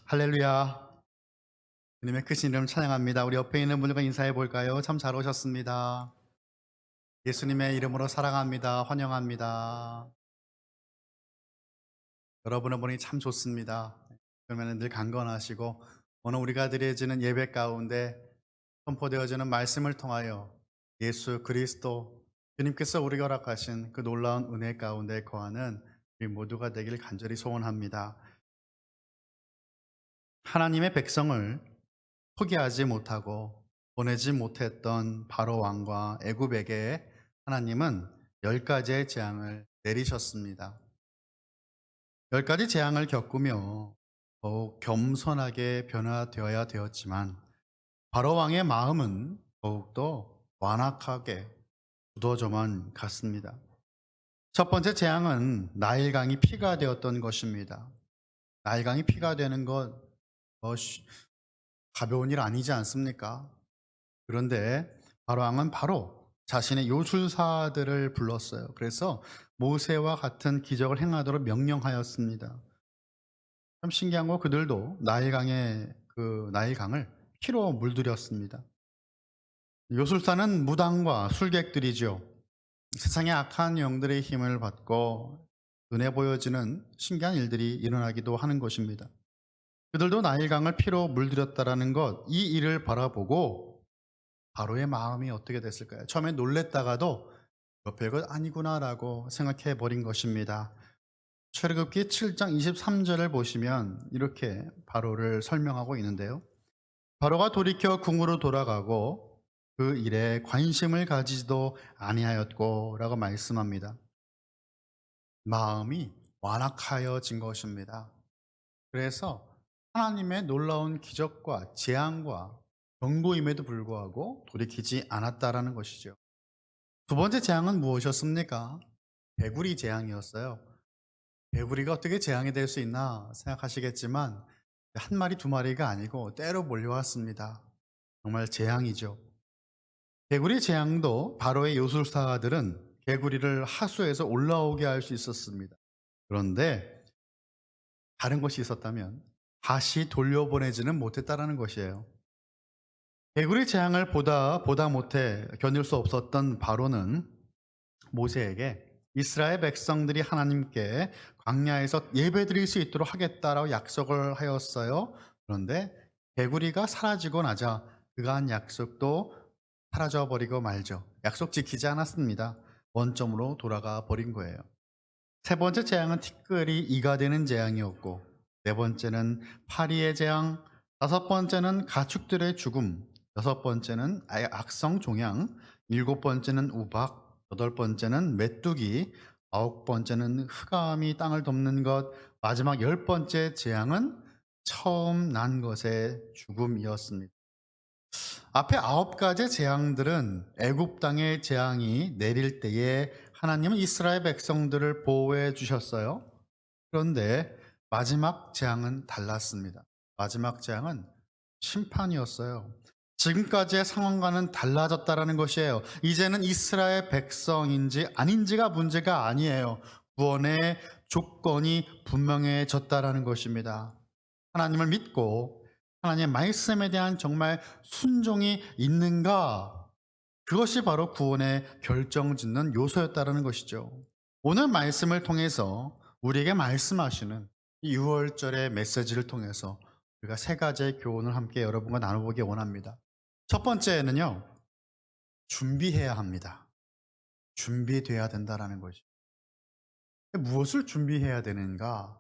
할렐루야. 주님의 크신 이름 찬양합니다. 우리 옆에 있는 분들과 인사해 볼까요? 참 잘 오셨습니다. 예수님의 이름으로 사랑합니다. 환영합니다. 여러분을 보니 참 좋습니다. 그러면 늘 강건하시고 오늘 우리가 드려지는 예배 가운데 선포되어지는 말씀을 통하여 예수 그리스도 주님께서 우리가 허락하신 그 놀라운 은혜 가운데 거하는 우리 모두가 되길 간절히 소원합니다. 하나님의 백성을 포기하지 못하고 보내지 못했던 바로 왕과 애굽에게 하나님은 10가지의 재앙을 내리셨습니다. 10가지 재앙을 겪으며 더욱 겸손하게 변화되어야 되었지만 바로 왕의 마음은 더욱더 완악하게 굳어져만 갔습니다. 첫 번째 재앙은 나일강이 피가 되었던 것입니다. 나일강이 피가 되는 것 가벼운 일 아니지 않습니까? 그런데 바로왕은 바로 자신의 요술사들을 불렀어요. 그래서 모세와 같은 기적을 행하도록 명령하였습니다. 참 신기한 거 그들도 나일강을 피로 물들였습니다. 요술사는 무당과 술객들이죠. 세상의 악한 영들의 힘을 받고 눈에 보여지는 신기한 일들이 일어나기도 하는 것입니다. 그들도 나일강을 피로 물들였다라는 것, 이 일을 바라보고 바로의 마음이 어떻게 됐을까요? 처음에 놀랬다가도 별것 아니구나라고 생각해 버린 것입니다. 출애굽기 7장 23절을 보시면 이렇게 바로를 설명하고 있는데요. 바로가 돌이켜 궁으로 돌아가고 그 일에 관심을 가지지도 아니하였고라고 말씀합니다. 마음이 완악하여진 것입니다. 그래서 하나님의 놀라운 기적과 재앙과 경고임에도 불구하고 돌이키지 않았다라는 것이죠. 두 번째 재앙은 무엇이었습니까? 개구리 재앙이었어요. 개구리가 어떻게 재앙이 될 수 있나 생각하시겠지만 한 마리 두 마리가 아니고 때로 몰려왔습니다. 정말 재앙이죠. 개구리 재앙도 바로의 요술사들은 개구리를 하수해서 올라오게 할 수 있었습니다. 그런데 다른 것이 있었다면 다시 돌려보내지는 못했다라는 것이에요. 개구리 재앙을 보다 못해 견딜 수 없었던 바로는 모세에게 이스라엘 백성들이 하나님께 광야에서 예배드릴 수 있도록 하겠다라고 약속을 하였어요. 그런데 개구리가 사라지고 나자 그가 한 약속도 사라져 버리고 말죠. 약속 지키지 않았습니다. 원점으로 돌아가 버린 거예요. 세 번째 재앙은 티끌이 이가 되는 재앙이었고, 네 번째는 파리의 재앙, 다섯 번째는 가축들의 죽음, 여섯 번째는 악성 종양, 일곱 번째는 우박, 여덟 번째는 메뚜기, 아홉 번째는 흑암이 땅을 덮는 것, 마지막 열 번째 재앙은 처음 난 것의 죽음이었습니다. 앞에 아홉 가지 재앙들은 애굽 땅의 재앙이 내릴 때에 하나님은 이스라엘 백성들을 보호해 주셨어요. 그런데 마지막 재앙은 달랐습니다. 마지막 재앙은 심판이었어요. 지금까지의 상황과는 달라졌다라는 것이에요. 이제는 이스라엘 백성인지 아닌지가 문제가 아니에요. 구원의 조건이 분명해졌다라는 것입니다. 하나님을 믿고 하나님의 말씀에 대한 정말 순종이 있는가? 그것이 바로 구원의 결정짓는 요소였다라는 것이죠. 오늘 말씀을 통해서 우리에게 말씀하시는 이 6월절의 메시지를 통해서 우리가 세 가지의 교훈을 함께 여러분과 나눠보기 원합니다. 첫 번째는요, 준비해야 합니다. 준비돼야 된다라는 것이. 무엇을 준비해야 되는가?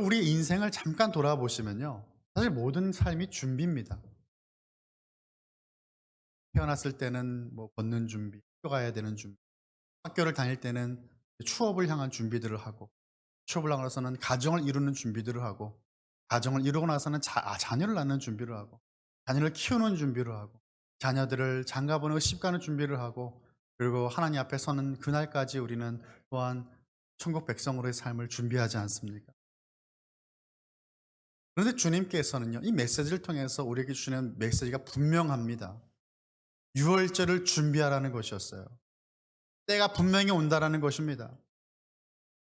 우리 인생을 잠깐 돌아보시면요, 사실 모든 삶이 준비입니다. 태어났을 때는 뭐 걷는 준비, 학교 가야 되는 준비, 학교를 다닐 때는 취업을 향한 준비들을 하고, 취업을 하고 나서는 가정을 이루는 준비들을 하고, 가정을 이루고 나서는 자녀를 낳는 준비를 하고, 자녀를 키우는 준비를 하고, 자녀들을 장가 보내고 시집가는 준비를 하고, 그리고 하나님 앞에 서는 그날까지 우리는 또한 천국 백성으로의 삶을 준비하지 않습니까? 그런데 주님께서는요, 이 메시지를 통해서 우리에게 주시는 메시지가 분명합니다. 6월절을 준비하라는 것이었어요. 때가 분명히 온다라는 것입니다.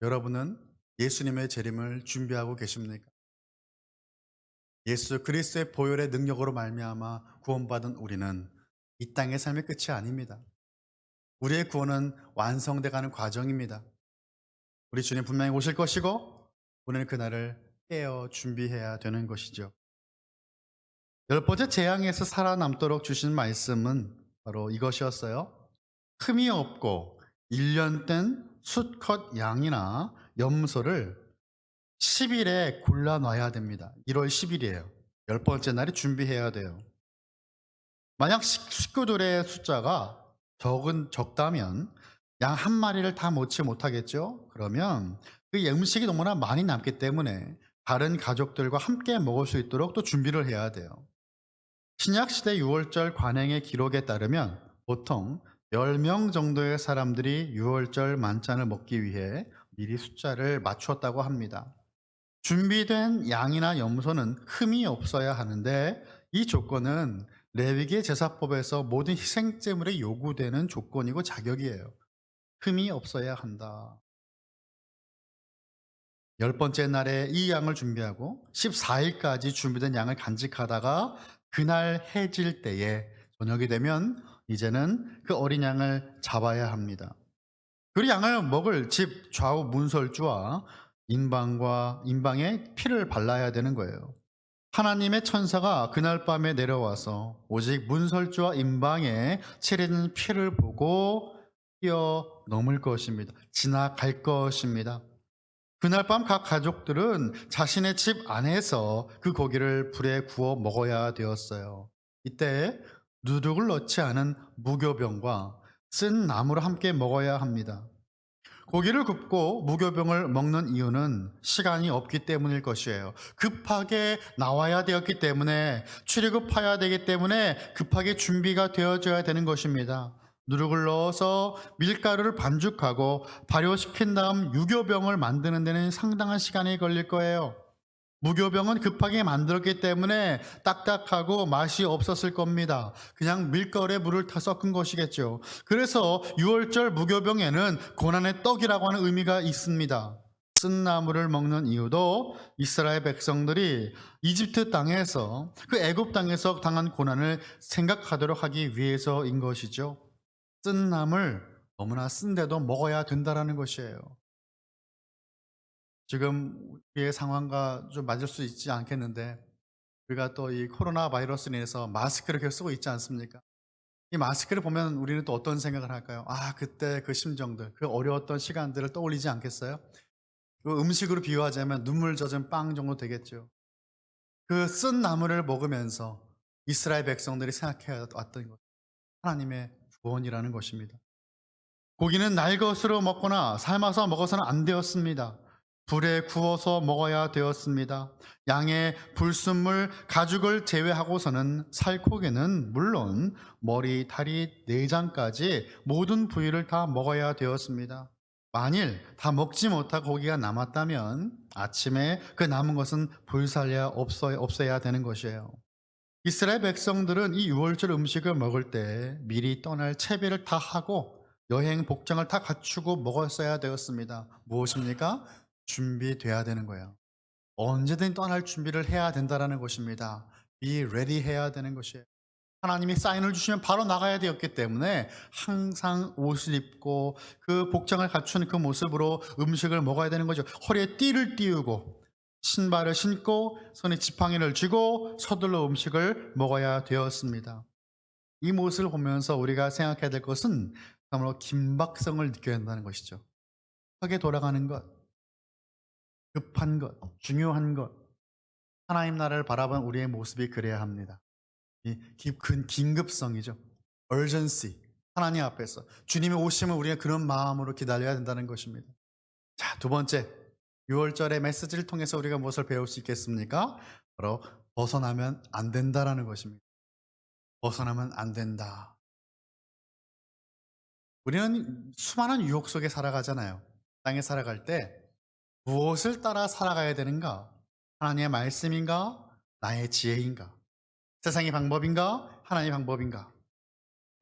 여러분은 예수님의 재림을 준비하고 계십니까? 예수 그리스도의 보혈의 능력으로 말미암아 구원받은 우리는 이 땅의 삶의 끝이 아닙니다. 우리의 구원은 완성돼 가는 과정입니다. 우리 주님 분명히 오실 것이고 우리는 그날을 깨어 준비해야 되는 것이죠. 열 번째 재앙에서 살아남도록 주신 말씀은 바로 이것이었어요. 흠이 없고 1년 된 수컷 양이나 염소를 10일에 골라놔야 됩니다. 1월 10일이에요. 열 번째 날에 준비해야 돼요. 만약 식구들의 숫자가 적다면 양 한 마리를 다 먹지 못하겠죠? 그러면 그 음식이 너무나 많이 남기 때문에 다른 가족들과 함께 먹을 수 있도록 또 준비를 해야 돼요. 신약시대 유월절 관행의 기록에 따르면 보통 10명 정도의 사람들이 유월절 만찬을 먹기 위해 미리 숫자를 맞추었다고 합니다. 준비된 양이나 염소는 흠이 없어야 하는데 이 조건은 레위기 제사법에서 모든 희생제물에 요구되는 조건이고 자격이에요. 흠이 없어야 한다. 열 번째 날에 이 양을 준비하고 14일까지 준비된 양을 간직하다가 그날 해질 때에 저녁이 되면 이제는 그 어린 양을 잡아야 합니다. 그 양을 먹을 집 좌우 문설주와 인방에 피를 발라야 되는 거예요. 하나님의 천사가 그날 밤에 내려와서 오직 문설주와 인방에 칠해진 피를 보고 뛰어넘을 것입니다. 지나갈 것입니다. 그날 밤 각 가족들은 자신의 집 안에서 그 고기를 불에 구워 먹어야 되었어요. 이때 누룩을 넣지 않은 무교병과 쓴 나무를 함께 먹어야 합니다. 고기를 굽고 무교병을 먹는 이유는 시간이 없기 때문일 것이에요. 급하게 나와야 되었기 때문에 출애굽해야 되기 때문에 급하게 준비가 되어져야 되는 것입니다. 누룩을 넣어서 밀가루를 반죽하고 발효시킨 다음 유교병을 만드는 데는 상당한 시간이 걸릴 거예요. 무교병은 급하게 만들었기 때문에 딱딱하고 맛이 없었을 겁니다. 그냥 밀가루에 물을 타 섞은 것이겠죠. 그래서 6월절 무교병에는 고난의 떡이라고 하는 의미가 있습니다. 쓴 나무를 먹는 이유도 이스라엘 백성들이 이집트 땅에서 그 애굽 땅에서 당한 고난을 생각하도록 하기 위해서인 것이죠. 쓴 나물 너무나 쓴데도 먹어야 된다라는 것이에요. 지금 우리의 상황과 좀 맞을 수 있지 않겠는데 우리가 또 이 코로나 바이러스로 인해서 마스크를 계속 쓰고 있지 않습니까? 이 마스크를 보면 우리는 또 어떤 생각을 할까요? 아, 그때 그 심정들, 그 어려웠던 시간들을 떠올리지 않겠어요? 그 음식으로 비유하자면 눈물 젖은 빵 정도 되겠죠. 그 쓴 나물을 먹으면서 이스라엘 백성들이 생각해 왔던 것, 하나님의 구원이라는 것입니다. 고기는 날 것으로 먹거나 삶아서 먹어서는 안 되었습니다. 불에 구워서 먹어야 되었습니다. 양의 불순물, 가죽을 제외하고서는 살코기는 물론 머리, 다리, 내장까지 모든 부위를 다 먹어야 되었습니다. 만일 다 먹지 못하고 고기가 남았다면 아침에 그 남은 것은 불살려 없애야 되는 것이에요. 이스라엘 백성들은 이 유월절 음식을 먹을 때 미리 떠날 채비를 다 하고 여행 복장을 다 갖추고 먹었어야 되었습니다. 무엇입니까? 준비돼야 되는 거예요. 언제든 떠날 준비를 해야 된다는 것입니다. Be ready 해야 되는 것이에요. 하나님이 사인을 주시면 바로 나가야 되었기 때문에 항상 옷을 입고 그 복장을 갖춘 그 모습으로 음식을 먹어야 되는 거죠. 허리에 띠를 띠우고 신발을 신고 손에 지팡이를 쥐고 서둘러 음식을 먹어야 되었습니다. 이 모습을 보면서 우리가 생각해야 될 것은 참으로 긴박성을 느껴야 한다는 것이죠. 하게 돌아가는 것, 급한 것, 중요한 것, 하나님 나라를 바라본 우리의 모습이 그래야 합니다. 이 긴급성이죠. urgency. 하나님 앞에서 주님의 오심을 우리가 그런 마음으로 기다려야 된다는 것입니다. 자, 두 번째, 6월절의 메시지를 통해서 우리가 무엇을 배울 수 있겠습니까? 바로 벗어나면 안 된다라는 것입니다. 벗어나면 안 된다. 우리는 수많은 유혹 속에 살아가잖아요. 땅에 살아갈 때 무엇을 따라 살아가야 되는가? 하나님의 말씀인가? 나의 지혜인가? 세상의 방법인가? 하나님의 방법인가?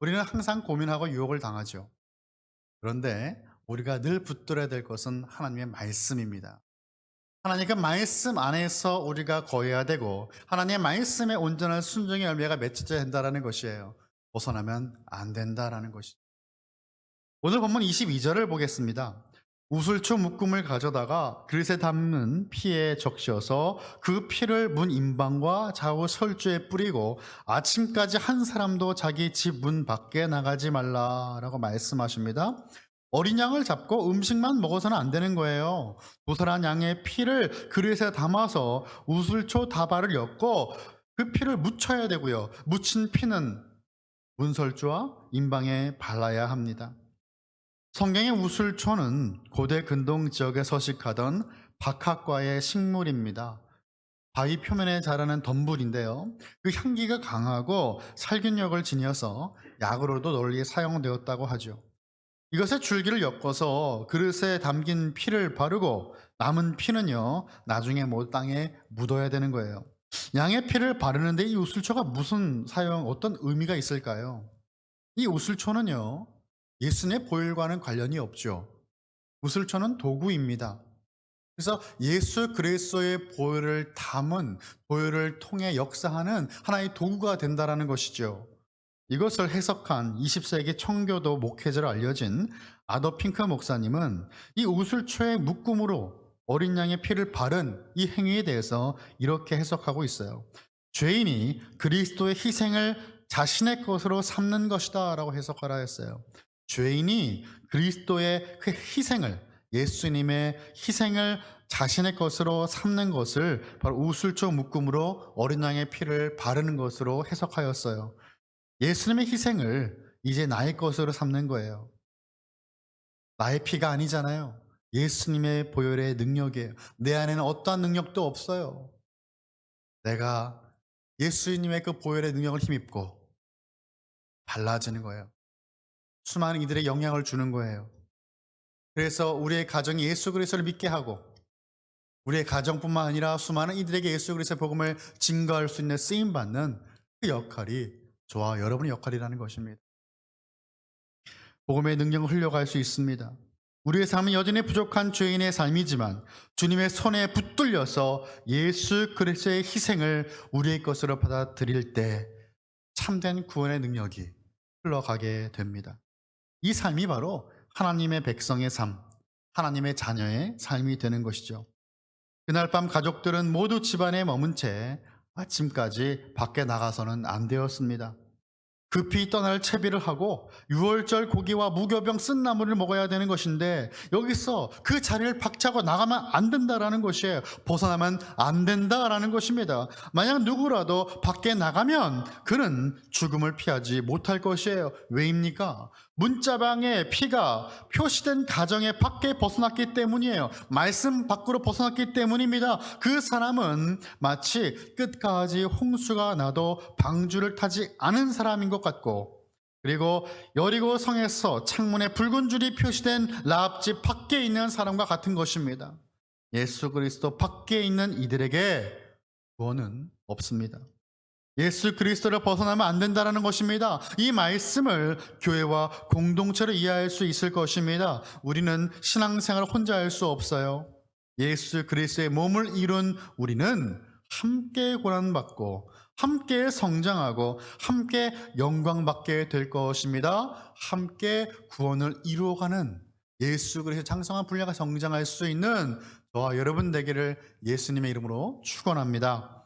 우리는 항상 고민하고 유혹을 당하죠. 그런데 우리가 늘 붙들어야 될 것은 하나님의 말씀입니다. 하나님 그 말씀 안에서 우리가 거해야 되고 하나님의 말씀에 온전한 순종의 열매가 맺혀져야 된다는 것이에요. 벗어나면 안 된다라는 것이죠. 오늘 본문 22절을 보겠습니다. 우슬초 묶음을 가져다가 그릇에 담는 피에 적셔서 그 피를 문 임방과 좌우 설주에 뿌리고 아침까지 한 사람도 자기 집 문 밖에 나가지 말라라고 말씀하십니다. 어린 양을 잡고 음식만 먹어서는 안 되는 거예요. 도살한 양의 피를 그릇에 담아서 우슬초 다발을 엮고 그 피를 묻혀야 되고요. 묻힌 피는 문설주와 임방에 발라야 합니다. 성경의 우슬초는 고대 근동 지역에 서식하던 박학과의 식물입니다. 바위 표면에 자라는 덤불인데요. 그 향기가 강하고 살균력을 지녀서 약으로도 널리 사용되었다고 하죠. 이것의 줄기를 엮어서 그릇에 담긴 피를 바르고 남은 피는요, 나중에 땅에 묻어야 되는 거예요. 양의 피를 바르는데 이 우슬초가 무슨 어떤 의미가 있을까요? 이 우슬초는요, 예수님의 보혈과는 관련이 없죠. 우슬초는 도구입니다. 그래서 예수 그리스도의 보혈을 담은, 보혈을 통해 역사하는 하나의 도구가 된다는 것이죠. 이것을 해석한 20세기 청교도 목회자로 알려진 아더 핑크 목사님은 이 우슬초의 묶음으로 어린 양의 피를 바른 이 행위에 대해서 이렇게 해석하고 있어요. 죄인이 그리스도의 희생을 자신의 것으로 삼는 것이다 라고 해석하라 했어요. 죄인이 그리스도의 그 희생을, 예수님의 희생을 자신의 것으로 삼는 것을 바로 우슬초 묶음으로 어린 양의 피를 바르는 것으로 해석하였어요. 예수님의 희생을 이제 나의 것으로 삼는 거예요. 나의 피가 아니잖아요. 예수님의 보혈의 능력이에요. 내 안에는 어떠한 능력도 없어요. 내가 예수님의 그 보혈의 능력을 힘입고 발라지는 거예요. 수많은 이들의 영향을 주는 거예요. 그래서 우리의 가정이 예수 그리스도를 믿게 하고 우리의 가정뿐만 아니라 수많은 이들에게 예수 그리스도의 복음을 증거할 수 있는 쓰임받는 그 역할이 저와 여러분의 역할이라는 것입니다. 복음의 능력을 흘려갈 수 있습니다. 우리의 삶은 여전히 부족한 죄인의 삶이지만 주님의 손에 붙들려서 예수 그리스도의 희생을 우리의 것으로 받아들일 때 참된 구원의 능력이 흘러가게 됩니다. 이 삶이 바로 하나님의 백성의 삶, 하나님의 자녀의 삶이 되는 것이죠. 그날 밤 가족들은 모두 집안에 머문 채 아침까지 밖에 나가서는 안 되었습니다. 급히 떠날 채비를 하고 6월절 고기와 무교병 쓴 나물을 먹어야 되는 것인데 여기서 그 자리를 박차고 나가면 안 된다라는 것이에요. 벗어나면 안 된다라는 것입니다. 만약 누구라도 밖에 나가면 그는 죽음을 피하지 못할 것이에요. 왜입니까? 문자방에 피가 표시된 가정의 밖에 벗어났기 때문이에요. 말씀 밖으로 벗어났기 때문입니다. 그 사람은 마치 끝까지 홍수가 나도 방주를 타지 않은 사람인 것 같고, 그리고 여리고 성에서 창문에 붉은 줄이 표시된 라합집 밖에 있는 사람과 같은 것입니다. 예수 그리스도 밖에 있는 이들에게 구원은 없습니다. 예수 그리스도를 벗어나면 안 된다는 것입니다. 이 말씀을 교회와 공동체로 이해할 수 있을 것입니다. 우리는 신앙생활을 혼자 할 수 없어요. 예수 그리스도의 몸을 이룬 우리는 함께 고난받고 함께 성장하고 함께 영광받게 될 것입니다. 함께 구원을 이루어가는 예수 그리스도의 장성한 분야가 성장할 수 있는 저와 여러분 되기를 예수님의 이름으로 축원합니다.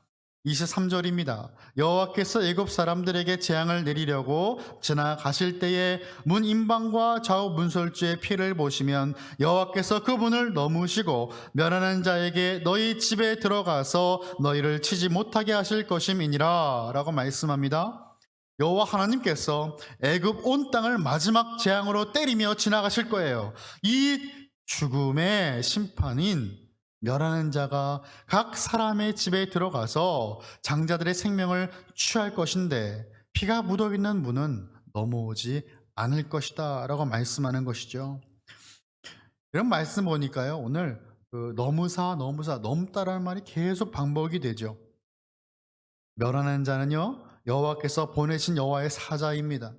23절입니다. 여호와께서 애굽 사람들에게 재앙을 내리려고 지나가실 때에 문 임방과 좌우 문설주의 피를 보시면 여호와께서 그 문을 넘으시고 멸하는 자에게 너희 집에 들어가서 너희를 치지 못하게 하실 것임이니라 라고 말씀합니다. 여호와 하나님께서 애굽 온 땅을 마지막 재앙으로 때리며 지나가실 거예요. 이 죽음의 심판인 멸하는 자가 각 사람의 집에 들어가서 장자들의 생명을 취할 것인데 피가 묻어있는 문은 넘어오지 않을 것이다 라고 말씀하는 것이죠. 이런 말씀 보니까요, 오늘 넘다라는 말이 계속 반복이 되죠. 멸하는 자는요, 여호와께서 보내신 여호와의 사자입니다.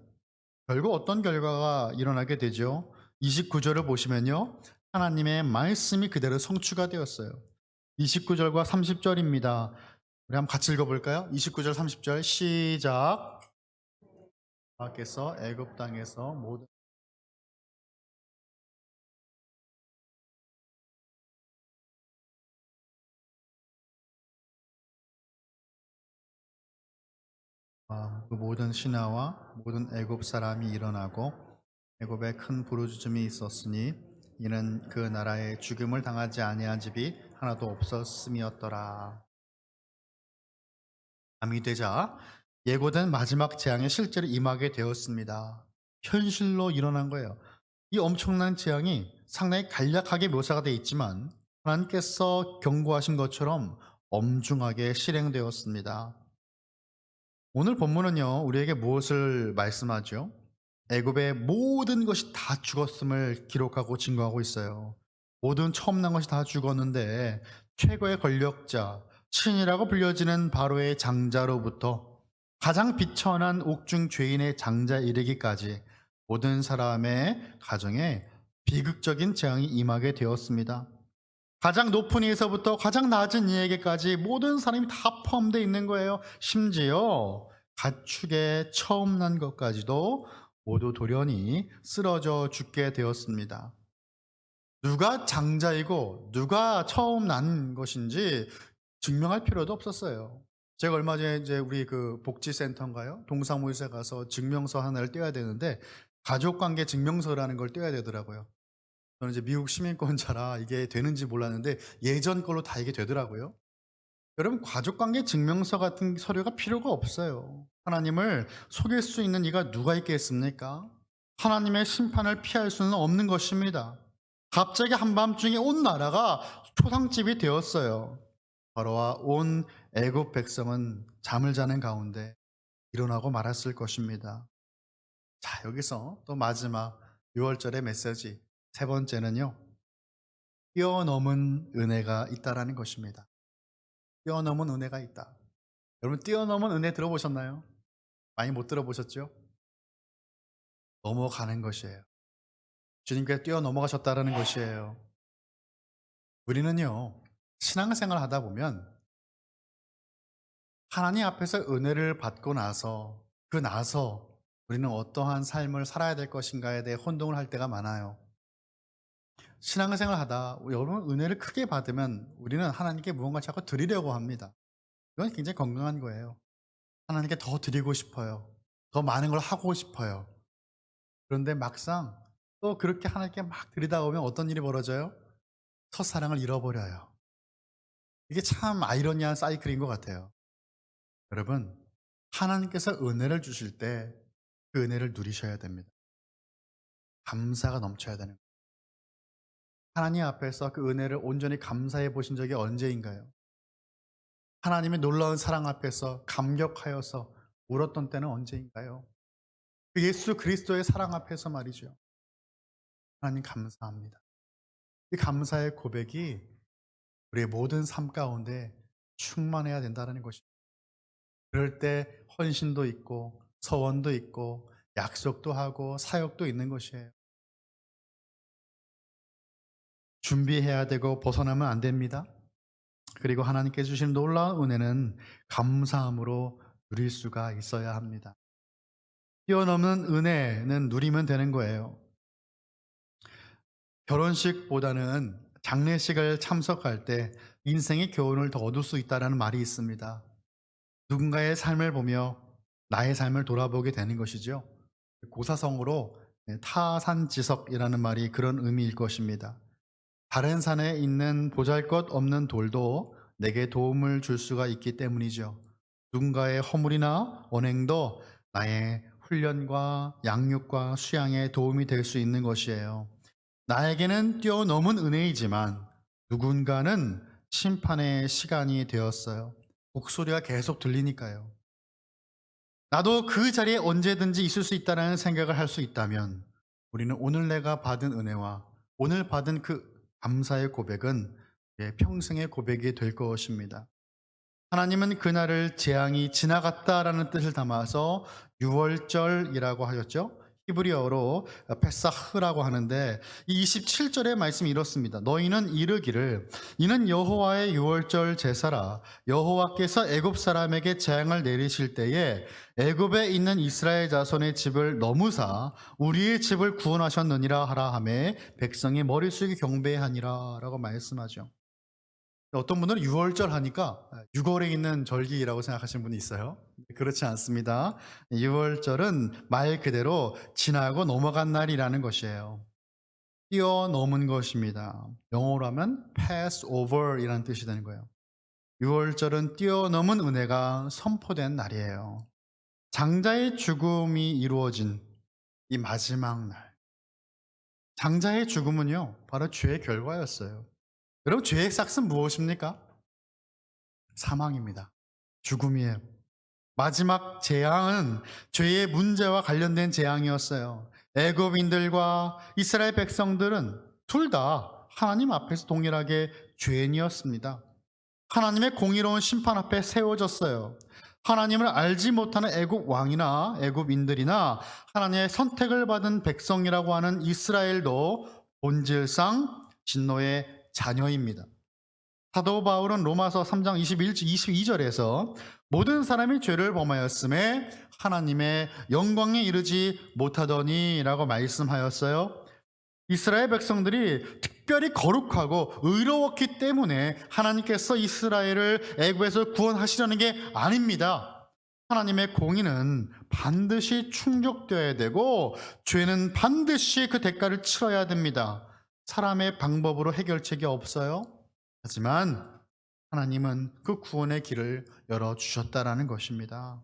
결국 어떤 결과가 일어나게 되죠? 29절을 보시면요, 하나님의 말씀이 그대로 성취가 되었어요. 29절과 30절입니다. 우리 한번 같이 읽어볼까요? 29절, 30절 시작. 밖에서 애굽 땅에서 모든 그 모든 신하와 모든 애굽 사람이 일어나고 애굽에 큰 부르짖음이 있었으니 이는 그 나라에 죽임을 당하지 아니한 집이 하나도 없었음이었더라. 밤이 되자 예고된 마지막 재앙이 실제로 임하게 되었습니다. 현실로 일어난 거예요. 이 엄청난 재앙이 상당히 간략하게 묘사가 되어 있지만 하나님께서 경고하신 것처럼 엄중하게 실행되었습니다. 오늘 본문은요, 우리에게 무엇을 말씀하죠? 애굽의 모든 것이 다 죽었음을 기록하고 증거하고 있어요. 모든 처음 난 것이 다 죽었는데 최고의 권력자, 신이라고 불려지는 바로의 장자로부터 가장 비천한 옥중 죄인의 장자 이르기까지 모든 사람의 가정에 비극적인 재앙이 임하게 되었습니다. 가장 높은 이에서부터 가장 낮은 이에게까지 모든 사람이 다 포함되어 있는 거예요. 심지어 가축의 처음 난 것까지도 모두 돌연히 쓰러져 죽게 되었습니다. 누가 장자이고 누가 처음 난 것인지 증명할 필요도 없었어요. 제가 얼마 전에 이제 우리 그 복지센터인가요? 동사무소에 가서 증명서 하나를 떼야 되는데 가족관계 증명서라는 걸 떼야 되더라고요. 저는 이제 미국 시민권자라 이게 되는지 몰랐는데 예전 걸로 다 이게 되더라고요. 여러분, 가족관계 증명서 같은 서류가 필요가 없어요. 하나님을 속일 수 있는 이가 누가 있겠습니까? 하나님의 심판을 피할 수는 없는 것입니다. 갑자기 한밤중에 온 나라가 초상집이 되었어요. 바로와 온 애굽 백성은 잠을 자는 가운데 일어나고 말았을 것입니다. 자, 여기서 또 마지막 6월절의 메시지 세 번째는요, 뛰어넘은 은혜가 있다라는 것입니다. 뛰어넘은 은혜가 있다. 여러분, 뛰어넘은 은혜 들어보셨나요? 많이 못 들어보셨죠? 넘어가는 것이에요. 주님께서 뛰어넘어가셨다라는 것이에요. 우리는요, 신앙생활 하다 보면 하나님 앞에서 은혜를 받고 나서 우리는 어떠한 삶을 살아야 될 것인가에 대해 혼동을 할 때가 많아요. 신앙생활 하다 여러분 은혜를 크게 받으면 우리는 하나님께 무언가 자꾸 드리려고 합니다. 이건 굉장히 건강한 거예요. 하나님께 더 드리고 싶어요. 더 많은 걸 하고 싶어요. 그런데 막상 또 그렇게 하나님께 막 드리다 보면 어떤 일이 벌어져요? 첫사랑을 잃어버려요. 이게 참 아이러니한 사이클인 것 같아요. 여러분, 하나님께서 은혜를 주실 때 그 은혜를 누리셔야 됩니다. 감사가 넘쳐야 되는 거예요. 하나님 앞에서 그 은혜를 온전히 감사해 보신 적이 언제인가요? 하나님의 놀라운 사랑 앞에서 감격하여서 울었던 때는 언제인가요? 그 예수 그리스도의 사랑 앞에서 말이죠. 하나님 감사합니다. 이 감사의 고백이 우리의 모든 삶 가운데 충만해야 된다는 것입니다. 그럴 때 헌신도 있고 서원도 있고 약속도 하고 사역도 있는 것이에요. 준비해야 되고 벗어나면 안 됩니다. 그리고 하나님께 주신 놀라운 은혜는 감사함으로 누릴 수가 있어야 합니다. 뛰어넘는 은혜는 누리면 되는 거예요. 결혼식보다는 장례식을 참석할 때 인생의 교훈을 더 얻을 수 있다는 말이 있습니다. 누군가의 삶을 보며 나의 삶을 돌아보게 되는 것이죠. 고사성어로 타산지석이라는 말이 그런 의미일 것입니다. 다른 산에 있는 보잘것없는 돌도 내게 도움을 줄 수가 있기 때문이죠. 누군가의 허물이나 언행도 나의 훈련과 양육과 수양에 도움이 될 수 있는 것이에요. 나에게는 뛰어넘은 은혜이지만 누군가는 심판의 시간이 되었어요. 목소리가 계속 들리니까요. 나도 그 자리에 언제든지 있을 수 있다는 생각을 할 수 있다면 우리는 오늘 내가 받은 은혜와 오늘 받은 그 감사의 고백은 평생의 고백이 될 것입니다. 하나님은 그날을 재앙이 지나갔다라는 뜻을 담아서 유월절이라고 하셨죠. 히브리어로 페사흐라고 하는데 이 27절의 말씀이 이렇습니다. 너희는 이르기를 이는 여호와의 유월절 제사라. 여호와께서 애굽 사람에게 재앙을 내리실 때에 애굽에 있는 이스라엘 자손의 집을 넘으사 우리의 집을 구원하셨느니라 하라 하매 백성이 머리 숙이 경배하니라 라고 말씀하죠. 어떤 분들은 6월절 하니까 6월에 있는 절기라고 생각하시는 분이 있어요. 그렇지 않습니다. 6월절은 말 그대로 지나고 넘어간 날이라는 것이에요. 뛰어넘은 것입니다. 영어로 하면 pass over 이라는 뜻이 되는 거예요. 6월절은 뛰어넘은 은혜가 선포된 날이에요. 장자의 죽음이 이루어진 이 마지막 날. 장자의 죽음은요, 바로 죄의 결과였어요. 여러분, 죄의 삭은 무엇입니까? 사망입니다. 죽음이에요. 마지막 재앙은 죄의 문제와 관련된 재앙이었어요. 애굽인들과 이스라엘 백성들은 둘 다 하나님 앞에서 동일하게 죄인이었습니다. 하나님의 공의로운 심판 앞에 세워졌어요. 하나님을 알지 못하는 애굽 왕이나 애굽인들이나 하나님의 선택을 받은 백성이라고 하는 이스라엘도 본질상 진노의 자녀입니다. 사도 바울은 로마서 3장 22절에서 모든 사람이 죄를 범하였음에 하나님의 영광에 이르지 못하더니 라고 말씀하였어요. 이스라엘 백성들이 특별히 거룩하고 의로웠기 때문에 하나님께서 이스라엘을 애굽에서 구원하시려는 게 아닙니다. 하나님의 공의는 반드시 충족되어야 되고 죄는 반드시 그 대가를 치러야 됩니다. 사람의 방법으로 해결책이 없어요. 하지만 하나님은 그 구원의 길을 열어주셨다라는 것입니다.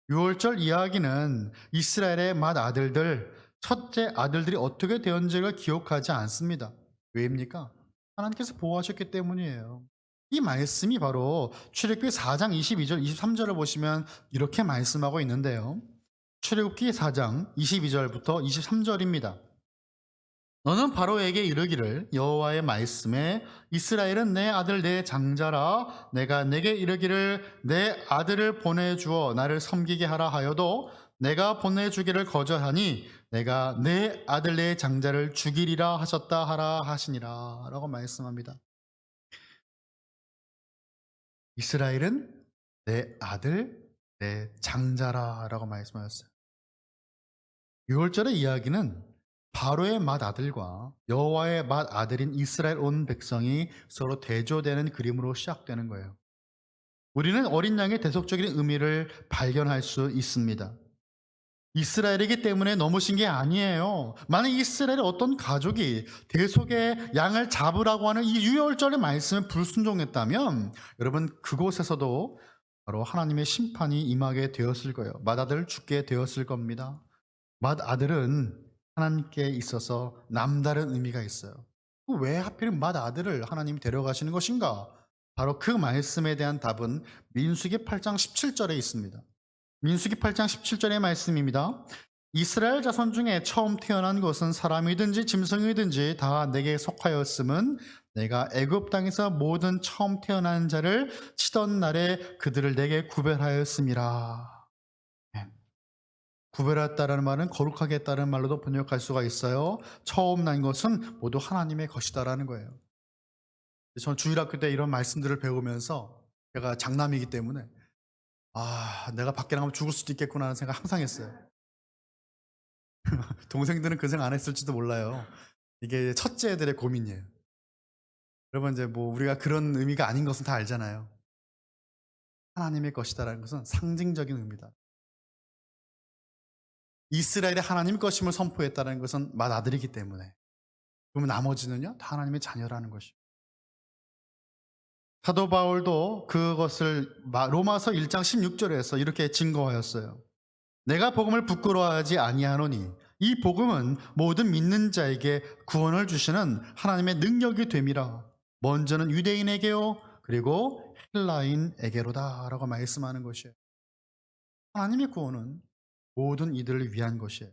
6월절 이야기는 이스라엘의 맏아들들, 첫째 아들들이 어떻게 되었는지를 기억하지 않습니다. 왜입니까? 하나님께서 보호하셨기 때문이에요. 이 말씀이 바로 출애굽기 4장 22절, 23절을 보시면 이렇게 말씀하고 있는데요. 출애굽기 4장 22절부터 23절입니다. 너는 바로에게 이르기를 여호와의 말씀에 이스라엘은 내 아들 내 장자라 내가 내게 이르기를 내 아들을 보내주어 나를 섬기게 하라 하여도 내가 보내주기를 거절하니 내가 내 아들 내 장자를 죽이리라 하셨다 하라 하시니라 라고 말씀합니다. 이스라엘은 내 아들 내 장자라 라고 말씀하셨어요. 6월절의 이야기는 바로의 맏아들과 여호와의 맏아들인 이스라엘 온 백성이 서로 대조되는 그림으로 시작되는 거예요. 우리는 어린 양의 대속적인 의미를 발견할 수 있습니다. 이스라엘이기 때문에 넘으신 게 아니에요. 만약 이스라엘의 어떤 가족이 대속의 양을 잡으라고 하는 이 유월절의 말씀에 불순종했다면 여러분 그곳에서도 바로 하나님의 심판이 임하게 되었을 거예요. 맏아들 죽게 되었을 겁니다. 맏아들은 하나님께 있어서 남다른 의미가 있어요. 왜 하필 맏아들을 하나님이 데려가시는 것인가? 바로 그 말씀에 대한 답은 민수기 8장 17절에 있습니다. 민수기 8장 17절의 말씀입니다. 이스라엘 자손 중에 처음 태어난 것은 사람이든지 짐승이든지 다 내게 속하였음은 내가 애굽 땅에서 모든 처음 태어난 자를 치던 날에 그들을 내게 구별하였음이라. 구별했다라는 말은 거룩하게 했다는 말로도 번역할 수가 있어요. 처음 난 것은 모두 하나님의 것이다라는 거예요. 저는 주일학교 때 이런 말씀들을 배우면서 제가 장남이기 때문에 내가 밖에 나가면 죽을 수도 있겠구나 하는 생각 항상 했어요. 동생들은 그 생각 안 했을지도 몰라요. 이게 첫째 애들의 고민이에요. 여러분 이제 뭐 우리가 그런 의미가 아닌 것은 다 알잖아요. 하나님의 것이다라는 것은 상징적인 의미다. 이스라엘의 하나님 것임을 선포했다는 것은 맏아들이기 때문에 그러면 나머지는요 다 하나님의 자녀라는 것이죠. 사도 바울도 그것을 로마서 1장 16절에서 이렇게 증거하였어요. 내가 복음을 부끄러워하지 아니하노니 이 복음은 모든 믿는 자에게 구원을 주시는 하나님의 능력이 됨이라. 먼저는 유대인에게요 그리고 헬라인에게로다 라고 말씀하는 것이에요. 하나님의 구원은 모든 이들을 위한 것이에요.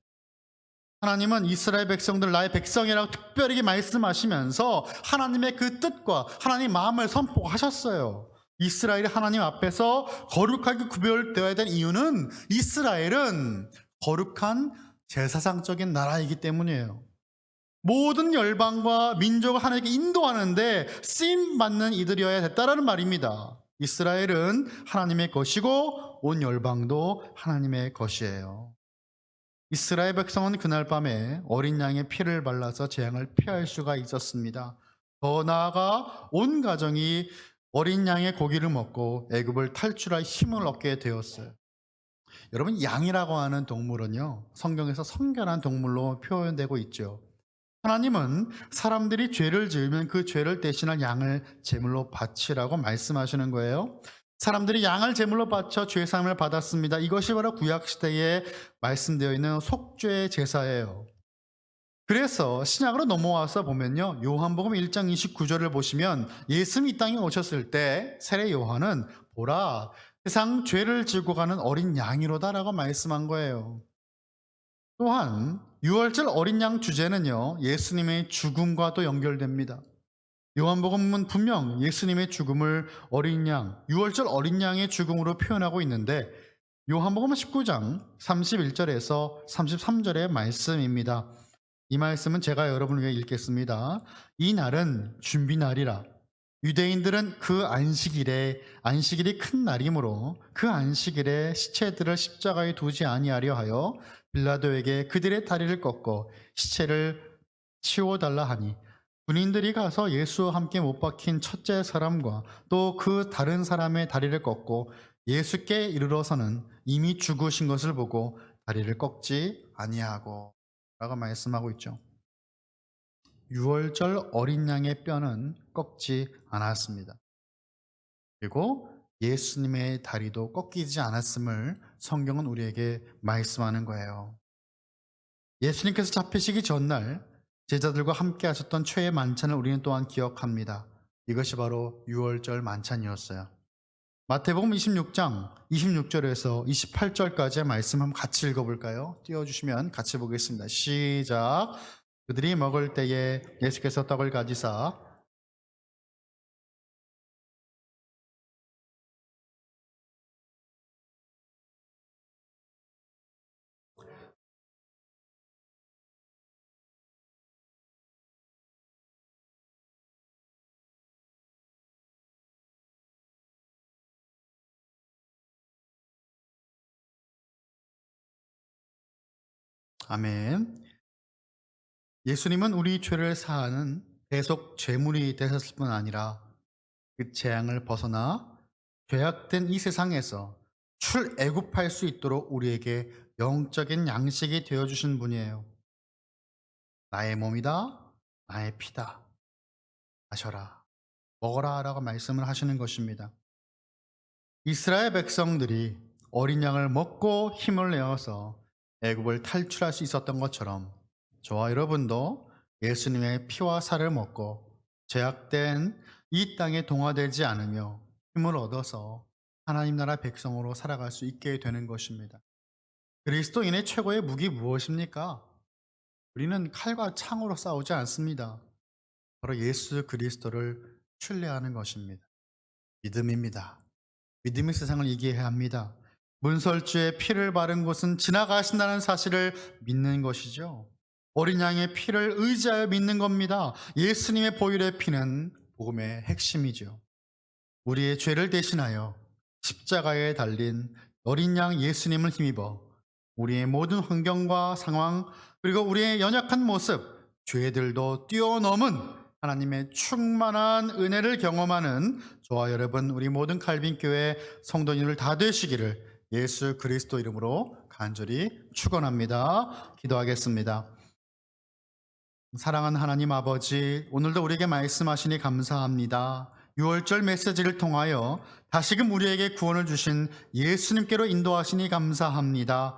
하나님은 이스라엘 백성들 나의 백성이라고 특별히 말씀하시면서 하나님의 그 뜻과 하나님의 마음을 선포하셨어요. 이스라엘이 하나님 앞에서 거룩하게 구별되어야 될 이유는 이스라엘은 거룩한 제사상적인 나라이기 때문이에요. 모든 열방과 민족을 하나님께 인도하는데 쓰임받는 이들이어야 됐다라는 말입니다. 이스라엘은 하나님의 것이고 온 열방도 하나님의 것이에요. 이스라엘 백성은 그날 밤에 어린 양의 피를 발라서 재앙을 피할 수가 있었습니다. 더 나아가 온 가정이 어린 양의 고기를 먹고 애굽을 탈출할 힘을 얻게 되었어요. 여러분, 양이라고 하는 동물은요, 성경에서 성결한 동물로 표현되고 있죠. 하나님은 사람들이 죄를 지으면 그 죄를 대신할 양을 제물로 바치라고 말씀하시는 거예요. 사람들이 양을 제물로 바쳐 죄사함을 받았습니다. 이것이 바로 구약시대에 말씀되어 있는 속죄 제사예요. 그래서 신약으로 넘어와서 보면요, 요한복음 1장 29절을 보시면 예수님이 이 땅에 오셨을 때 세례 요한은 보라, 세상 죄를 지고 가는 어린 양이로다라고 말씀한 거예요. 또한 유월절 어린 양 주제는요, 예수님의 죽음과도 연결됩니다. 요한복음은 분명 예수님의 죽음을 어린 양, 유월절 어린 양의 죽음으로 표현하고 있는데 요한복음 19장 31절에서 33절의 말씀입니다. 이 말씀은 제가 여러분을 위해 읽겠습니다. 이 날은 준비날이라. 유대인들은 그 안식일이 큰 날이므로 그 안식일에 시체들을 십자가에 두지 아니하려 하여 빌라도에게 그들의 다리를 꺾고 시체를 치워달라 하니 군인들이 가서 예수와 함께 못 박힌 첫째 사람과 또 그 다른 사람의 다리를 꺾고 예수께 이르러서는 이미 죽으신 것을 보고 다리를 꺾지 아니하고 라고 말씀하고 있죠. 유월절 어린 양의 뼈는 꺾지 않았습니다. 그리고 예수님의 다리도 꺾이지 않았음을 성경은 우리에게 말씀하는 거예요. 예수님께서 잡히시기 전날 제자들과 함께 하셨던 최후의 만찬을 우리는 또한 기억합니다. 이것이 바로 유월절 만찬이었어요. 마태복음 26장 26절에서 28절까지의 말씀 한번 같이 읽어볼까요? 띄워주시면 같이 보겠습니다. 시작. 그들이 먹을 때에 예수께서 떡을 가지사 아멘. 예수님은 우리 죄를 사하는 대속 제물이 되셨을 뿐 아니라 그 재앙을 벗어나 죄악된 이 세상에서 출애굽할 수 있도록 우리에게 영적인 양식이 되어주신 분이에요. 나의 몸이다, 나의 피다, 마셔라, 먹어라 라고 말씀을 하시는 것입니다. 이스라엘 백성들이 어린 양을 먹고 힘을 내어서 애굽을 탈출할 수 있었던 것처럼 저와 여러분도 예수님의 피와 살을 먹고 죄악된 이 땅에 동화되지 않으며 힘을 얻어서 하나님 나라 백성으로 살아갈 수 있게 되는 것입니다. 그리스도인의 최고의 무기 무엇입니까? 우리는 칼과 창으로 싸우지 않습니다. 바로 예수 그리스도를 신뢰하는 것입니다. 믿음입니다. 믿음이 세상을 이기해야 합니다. 문설주에 피를 바른 곳은 지나가신다는 사실을 믿는 것이죠. 어린 양의 피를 의지하여 믿는 겁니다. 예수님의 보혈의 피는 복음의 핵심이죠. 우리의 죄를 대신하여 십자가에 달린 어린 양 예수님을 힘입어 우리의 모든 환경과 상황 그리고 우리의 연약한 모습, 죄들도 뛰어넘은 하나님의 충만한 은혜를 경험하는 저와 여러분 우리 모든 칼빈교회 성도님들 다 되시기를 예수 그리스도 이름으로 간절히 축원합니다. 기도하겠습니다. 사랑하는 하나님 아버지, 오늘도 우리에게 말씀하시니 감사합니다. 유월절 메시지를 통하여 다시금 우리에게 구원을 주신 예수님께로 인도하시니 감사합니다.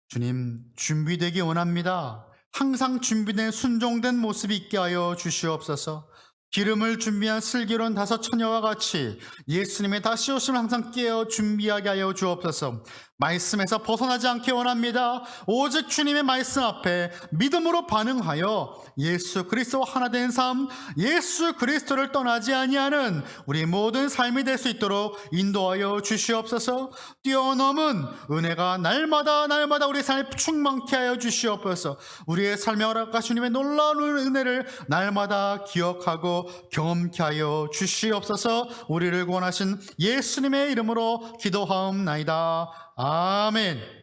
주님, 준비되기 원합니다. 항상 준비된 순종된 모습이 있게 하여 주시옵소서. 기름을 준비한 슬기로운 5 처녀와 같이 예수님의 다시 오심을 항상 깨어 준비하게 하여 주옵소서. 말씀에서 벗어나지 않기 원합니다. 오직 주님의 말씀 앞에 믿음으로 반응하여 예수 그리스도와 하나 된 삶, 예수 그리스도를 떠나지 아니하는 우리 모든 삶이 될 수 있도록 인도하여 주시옵소서. 뛰어넘은 은혜가 날마다 우리의 삶에 충만케 하여 주시옵소서. 우리의 삶에 허락하신 주님의 놀라운 은혜를 날마다 기억하고 경험케 하여 주시옵소서. 우리를 구원하신 예수님의 이름으로 기도하옵나이다. 아멘.